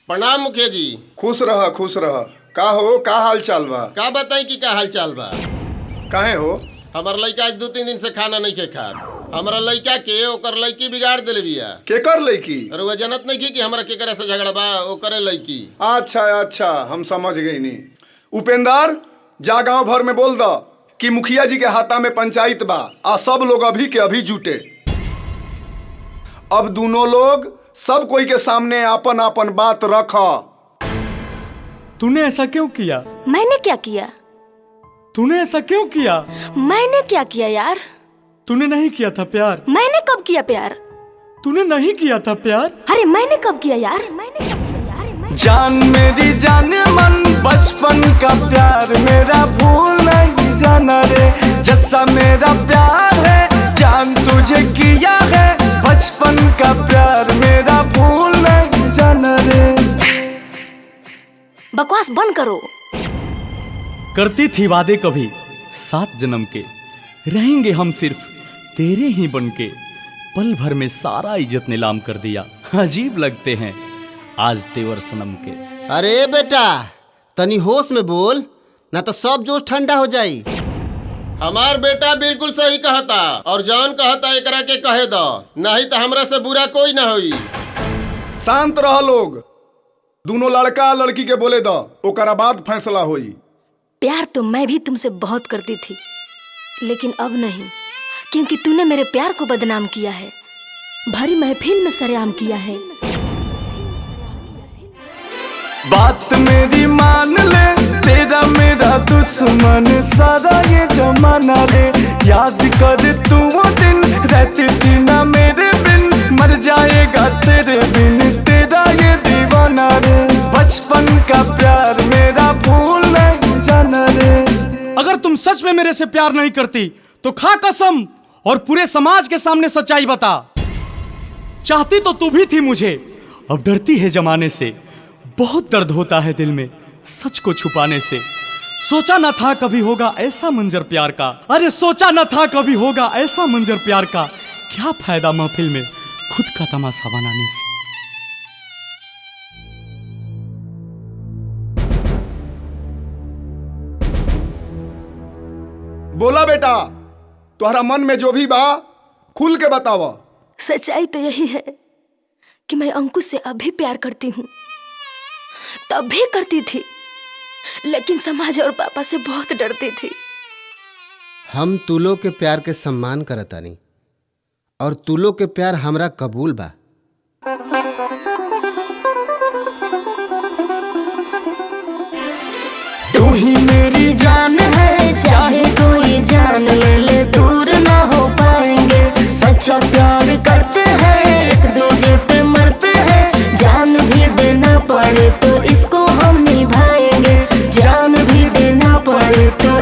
प्रणाम मुखिया जी। खुश रह खुश रह। का हो, का हाल चाल बा? का बताई कि का हाल चाल बा? काहे हो? हमार लड़का आज 2-3 दिन से खाना नहीं खे खा। हमारा लड़का के ओकर लड़की बिगाड़ देले बिया। केकर लड़की? और वह जनत नहीं कि हमरा केकरा से झगड़ा बा, ओकरे लड़की। अच्छा अच्छा, हम समझ गई नी। उपेंद्र, जा गांव भर में बोल द कि मुखिया जी के हाथा में पंचायत बा आ सब लोग अभी के अभी जुटे। अब दोनों लोग सब कोई के सामने आपन आपन बात रख। तूने ऐसा क्यों किया? मैंने क्या किया? तूने ऐसा क्यों किया? मैंने क्या किया यार? तूने नहीं किया था प्यार। मैंने कब किया प्यार? तूने नहीं किया था प्यार। अरे मैंने कब किया यार? मैंने कब किया यार? जान मेरी जान मन बचपन का प्यार मेरा भूल नहीं जाना रे। जैसा मेरा प्यार है जान तुझे किया है, बचपन का प्यार मेरा भूल नहीं जाना रे। बकवास बंद करो। करती थी वादे कभी 7 जन्म के, रहेंगे हम सिर्फ तेरे ही बनके। पल भर में सारा इज्जत नीलाम कर दिया, अजीब लगते हैं आज तेवर सनम के। अरे बेटा तनी होश में बोल, ना तो सब जोश ठंडा हो जाई। हमार बेटा बिल्कुल सही कहता और जौन कहता एकरा के कहे दो, नहीं तो हमरा से बुरा कोई ना होई। शांत रह लोग। दोनों लड़का लड़की के बोले द, ओकरा बाद फैसला होई। प्यार तो मैं भी तुमसे बहुत करती थी, लेकिन अब नहीं, क्योंकि तूने मेरे प्यार को बदनाम किया है, भरी महफिल में सरेआम किया है। बात मेरी मान ले, तेरा मेरा दुश्मन सारा ये जमाना रे। याद कर तू वो दिन रहती थी ना मेरे बिन, मर जाएगा तेरे बिन तेरा ये दीवाना रे। बचपन का प्यार मेरा भूल नहीं जाना रे। अगर तुम सच में मेरे से प्यार नहीं करती तो खा कसम और पूरे समाज के सामने सच्चाई बता। चाहती तो तू भी थी मुझे, अब डरती है जमाने से। बहुत दर्द होता है दिल में सच को छुपाने से। सोचा न था कभी होगा ऐसा मंजर प्यार का, अरे सोचा न था कभी होगा ऐसा मंजर प्यार का। क्या फायदा महफिल में खुद का तमाशा बनाने से। बोला बेटा, तुम्हारा मन में जो भी बा खुल के बतावा। सच्चाई तो यही है कि मैं अंकुश से अभी प्यार करती हूँ, तब भी करती थी, लेकिन समाज और पापा से बहुत डरती थी। हम तू लोग के प्यार के सम्मान करतानी और तू लोग के प्यार हमरा कबूल बा। तू ही मेरी जान है, चाहे कोई जान ले ले, दूर ना हो पाएंगे। सच्चा प्यार करते हैं, एक दूजे पे मरते हैं। जान भी देना पड़े तो इसको हम निभाएंगे, जान भी देना पड़े तो